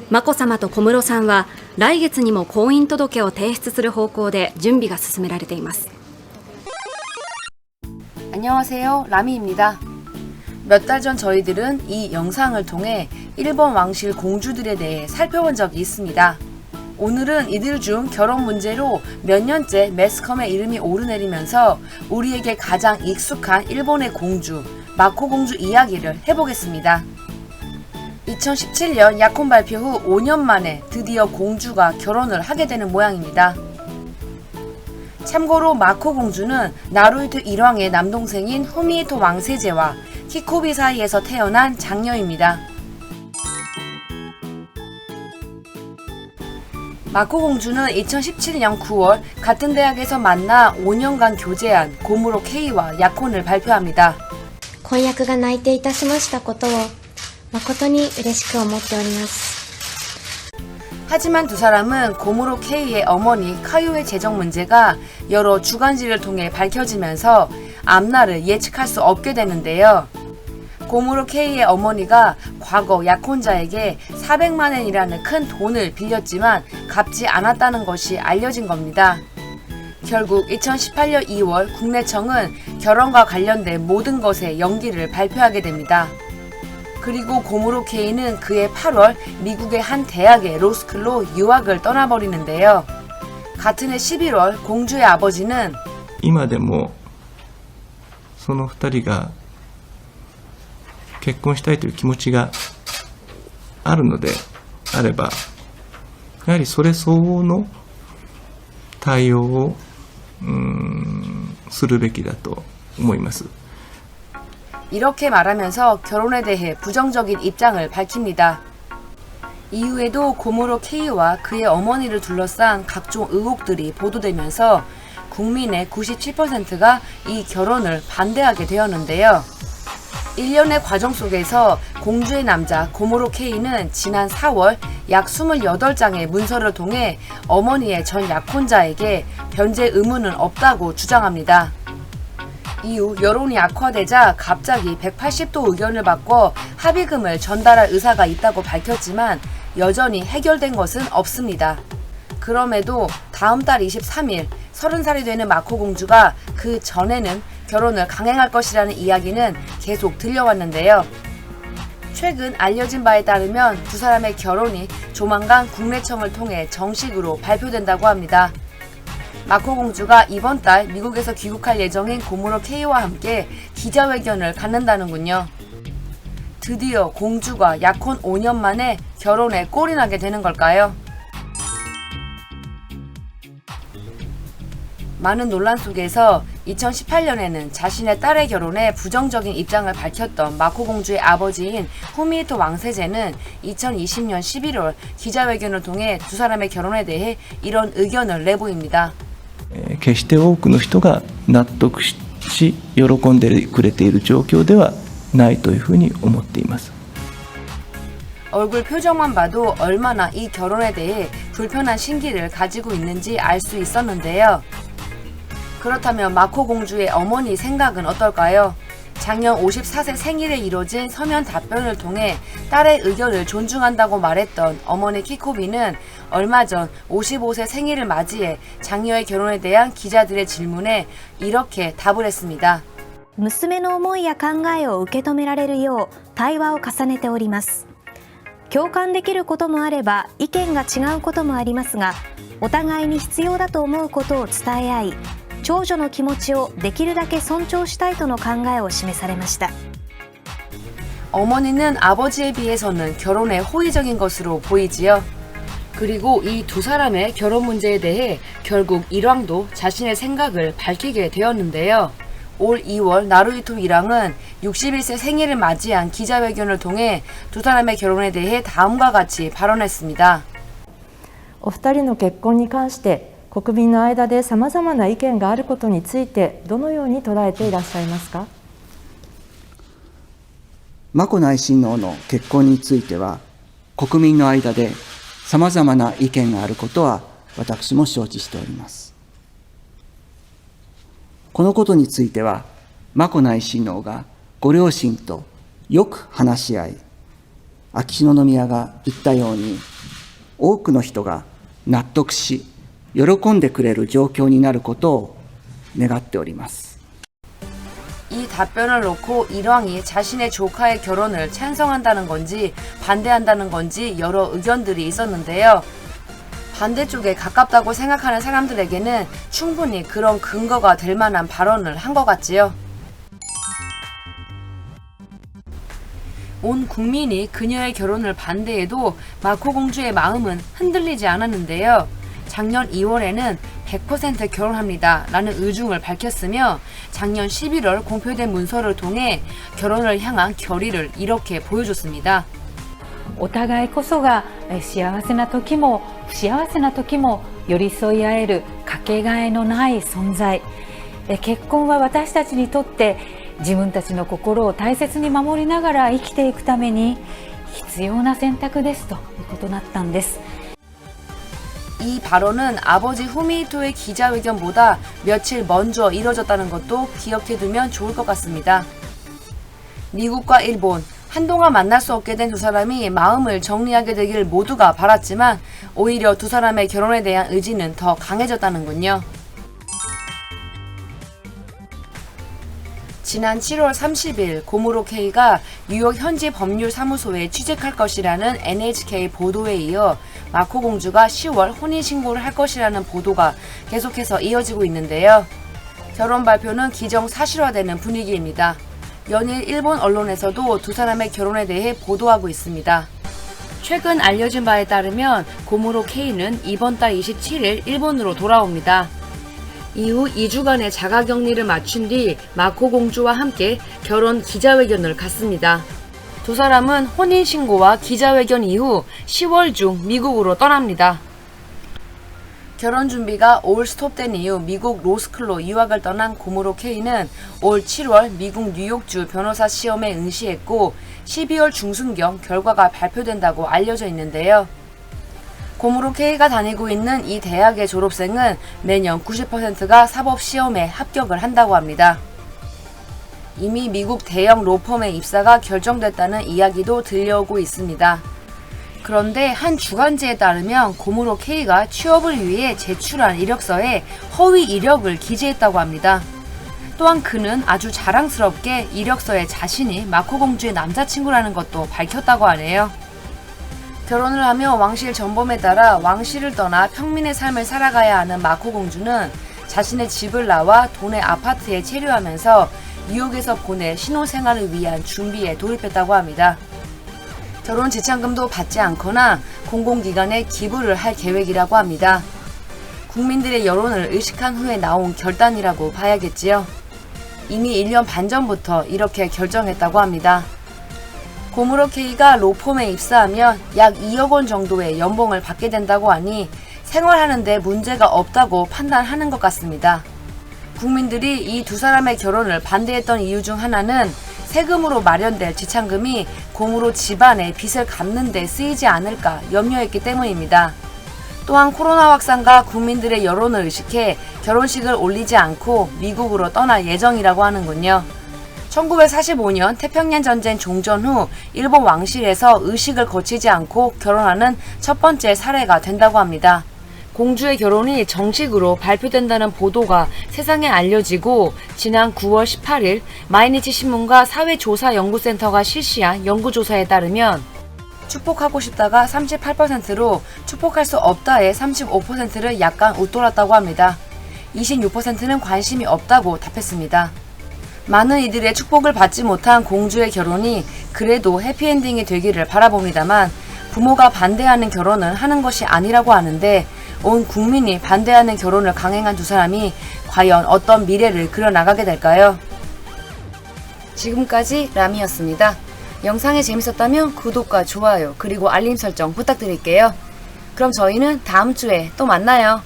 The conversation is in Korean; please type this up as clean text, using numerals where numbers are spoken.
眞子さまと小室さんは来月にも婚姻届を提出する方向で準備が進められています。 안녕하세요, 라미입니다. 몇 달 전 저희들은 이 영상을 통해 일본 왕실 공주들에 대해 살펴본 적이 있습니다. 오늘은 이들 중 결혼 문제로 몇 년째 매스컴의 이름이 오르내리면서 우리에게 가장 익숙한 일본의 공주, 마코 공주 이야기를 해보겠습니다. 2017년 약혼 발표 후 5년 만에 드디어 공주가 결혼을 하게 되는 모양입니다. 참고로 마코 공주는 나루히토 1왕의 남동생인 후미히토 왕세제와 키코비 사이에서 태어난 장녀입니다. 마코 공주는 2017년 9월 같은 대학에서 만나 5년간 교제한 고무로 케이와 약혼을 발표합니다. 婚約が内定いたしましたことを誠に嬉しく思っております。 하지만 두 사람은 고무로 케이의 어머니 카요의 재정 문제가 여러 주간지를 통해 밝혀지면서 앞날을 예측할 수 없게 되는데요. 고무로 케이의 어머니가 과거 약혼자에게 400만 엔이라는 큰 돈을 빌렸지만 갚지 않았다는 것이 알려진 겁니다. 결국 2018년 2월 국내청은 결혼과 관련된 모든 것의 연기를 발표하게 됩니다. 그리고 고무로 케이는 그해 8월 미국의 한 대학의 로스쿨로 유학을 떠나버리는데요. 같은 해 11월 공주의 아버지는 今でもその二人が結婚したいという気持ちがあるのであれば、やはりそれ相応の対応をするべきだと思います。 이렇게 말하면서 결혼에 대해 부정적인 입장을 밝힙니다. 이후에도 고무로 케이와 그의 어머니를 둘러싼 각종 의혹들이 보도되면서 국민의 97%가 이 결혼을 반대하게 되었는데요. 1년의 과정 속에서 공주의 남자 고무로 케이는 지난 4월 약 28장의 문서를 통해 어머니의 전 약혼자에게 변제 의무는 없다고 주장합니다. 이후 여론이 악화되자 갑자기 180도 의견을 바꿔 합의금을 전달할 의사가 있다고 밝혔지만 여전히 해결된 것은 없습니다. 그럼에도 다음 달 23일 30살이 되는 마코 공주가 그 전에는 결혼을 강행할 것이라는 이야기는 계속 들려왔는데요. 최근 알려진 바에 따르면 두 사람의 결혼이 조만간 국내청을 통해 정식으로 발표된다고 합니다. 마코 공주가 이번 달 미국에서 귀국할 예정인 고무로 케이와 함께 기자회견을 갖는다는군요. 드디어 공주가 약혼 5년 만에 결혼에 꼴이 나게 되는 걸까요? 많은 논란 속에서 2018년에는 자신의 딸의 결혼에 부정적인 입장을 밝혔던 마코 공주의 아버지인 후미히토 왕세제는 2020년 11월 기자회견을 통해 두 사람의 결혼에 대해 이런 의견을 내보입니다. 決して多くの人が納得し喜んでくれている状況ではないというふうに思っています。 얼굴 표정만 봐도 얼마나 이 결혼에 대해 불편한 심기를 가지고 있는지 알 수 있었는데요. 그렇다면 마코 공주의 어머니 생각은 어떨까요? 작년 54세 생일에 이뤄진 서면 답변을 통해 딸의 의견을 존중한다고 말했던 어머니 키코비는 얼마 전 55세 생일을 맞이해 장녀의 결혼에 대한 기자들의 질문에 이렇게 답을 했습니다. 娘の思いや考えを受け止められるよう対話を重ねております。共感できることもあれば意見が違うこともありますが、お互いに必要だと思うことを伝え合い、長女の気持ちをできるだけ尊重したいとの考えを示されました。 어머니는 아버지에 비해서는 결혼에 호의적인 것으로 보이지요. 그리고 이 두 사람의 결혼 문제에 대해 결국 일왕도 자신의 생각을 밝히게 되었는데요. 올 2월 나루히토 1왕은 61세 생일을 맞이한 기자회견을 통해 두 사람의 결혼에 대해 다음과 같이 발언했습니다. お二人の結婚に関して国民の間でさまざまな意見があることについてどのように捉えていらっしゃいますか。眞子内親王の結婚については国民の間でさまざまな意見があることは私も承知しております。このことについては眞子内親王がご両親とよく話し合い、秋篠宮が言ったように、多くの人が納得し、喜んでくれる状況になることを願っております。 이 답변을 놓고 일왕이 자신의 조카의 결혼을 찬성한다는 건지 반대한다는 건지 여러 의견들이 있었는데요. 반대쪽에 가깝다고 생각하는 사람들에게는 충분히 그런 근거가 될 만한 발언을 한 것 같지요. 온 국민이 그녀의 결혼을 반대해도 마코 공주의 마음은 흔들리지 않았는데요. 작년 2월에는 100% 결혼합니다 라는 의중을 밝혔으며 작년 11월 공표된 문서를 통해 결혼을 향한 결의를 이렇게 보여줬습니다. お互いこそが幸せな時も不幸せな時も寄り添い合えるかけがえのない存在。結婚は私たちにとって自分たちの心を大切に守りながら生きていくために必要な選択ですということだったんです。 이 발언은 아버지 후미히토의 기자회견보다 며칠 먼저 이뤄졌다는 것도 기억해두면 좋을 것 같습니다. 미국과 일본, 한동안 만날 수 없게 된 두 사람이 마음을 정리하게 되길 모두가 바랐지만 오히려 두 사람의 결혼에 대한 의지는 더 강해졌다는군요. 지난 7월 30일 고무로 K가 뉴욕 현지 법률사무소에 취직할 것이라는 NHK 보도에 이어 마코 공주가 10월 혼인신고를 할 것이라는 보도가 계속해서 이어지고 있는데요. 결혼 발표는 기정사실화되는 분위기입니다. 연일 일본 언론에서도 두 사람의 결혼에 대해 보도하고 있습니다. 최근 알려진 바에 따르면 고무로 K는 이번 달 27일 일본으로 돌아옵니다. 이후 2주간의 자가격리를 마친 뒤 마코 공주와 함께 결혼 기자회견을 갖습니다. 두 사람은 혼인신고와 기자회견 이후 10월 중 미국으로 떠납니다. 결혼 준비가 올 스톱된 이후 미국 로스쿨로 유학을 떠난 고무로 K는 올 7월 미국 뉴욕주 변호사 시험에 응시했고 12월 중순경 결과가 발표된다고 알려져 있는데요. 고무로 K가 다니고 있는 이 대학의 졸업생은 매년 90%가 사법시험에 합격을 한다고 합니다. 이미 미국 대형 로펌의 입사가 결정됐다는 이야기도 들려오고 있습니다. 그런데 한 주간지에 따르면 고무로 K가 취업을 위해 제출한 이력서에 허위 이력을 기재했다고 합니다. 또한 그는 아주 자랑스럽게 이력서에 자신이 마코 공주의 남자친구라는 것도 밝혔다고 하네요. 결혼을 하며 왕실 전범에 따라 왕실을 떠나 평민의 삶을 살아가야 하는 마코 공주는 자신의 집을 나와 돈의 아파트에 체류하면서 뉴욕에서 보낼 신혼생활을 위한 준비에 돌입했다고 합니다. 결혼 지참금도 받지 않거나 공공기관에 기부를 할 계획이라고 합니다. 국민들의 여론을 의식한 후에 나온 결단이라고 봐야겠지요. 이미 1년 반 전부터 이렇게 결정했다고 합니다. 고무로 K가 로펌에 입사하면 약 2억 원 정도의 연봉을 받게 된다고 하니 생활하는 데 문제가 없다고 판단하는 것 같습니다. 국민들이 이 두 사람의 결혼을 반대했던 이유 중 하나는 세금으로 마련될 지참금이 고무로 집안의 빚을 갚는 데 쓰이지 않을까 염려했기 때문입니다. 또한 코로나 확산과 국민들의 여론을 의식해 결혼식을 올리지 않고 미국으로 떠날 예정이라고 하는군요. 1945년 태평양 전쟁 종전 후 일본 왕실에서 의식을 거치지 않고 결혼하는 첫 번째 사례가 된다고 합니다. 공주의 결혼이 정식으로 발표된다는 보도가 세상에 알려지고 지난 9월 18일 마이니치 신문과 사회조사연구센터가 실시한 연구조사에 따르면 축복하고 싶다가 38%로 축복할 수 없다의 35%를 약간 웃돌았다고 합니다. 26%는 관심이 없다고 답했습니다. 많은 이들의 축복을 받지 못한 공주의 결혼이 그래도 해피엔딩이 되기를 바라봅니다만 부모가 반대하는 결혼은 하는 것이 아니라고 하는데 온 국민이 반대하는 결혼을 강행한 두 사람이 과연 어떤 미래를 그려나가게 될까요? 지금까지 라미였습니다. 영상이 재밌었다면 구독과 좋아요 그리고 알림 설정 부탁드릴게요. 그럼 저희는 다음 주에 또 만나요.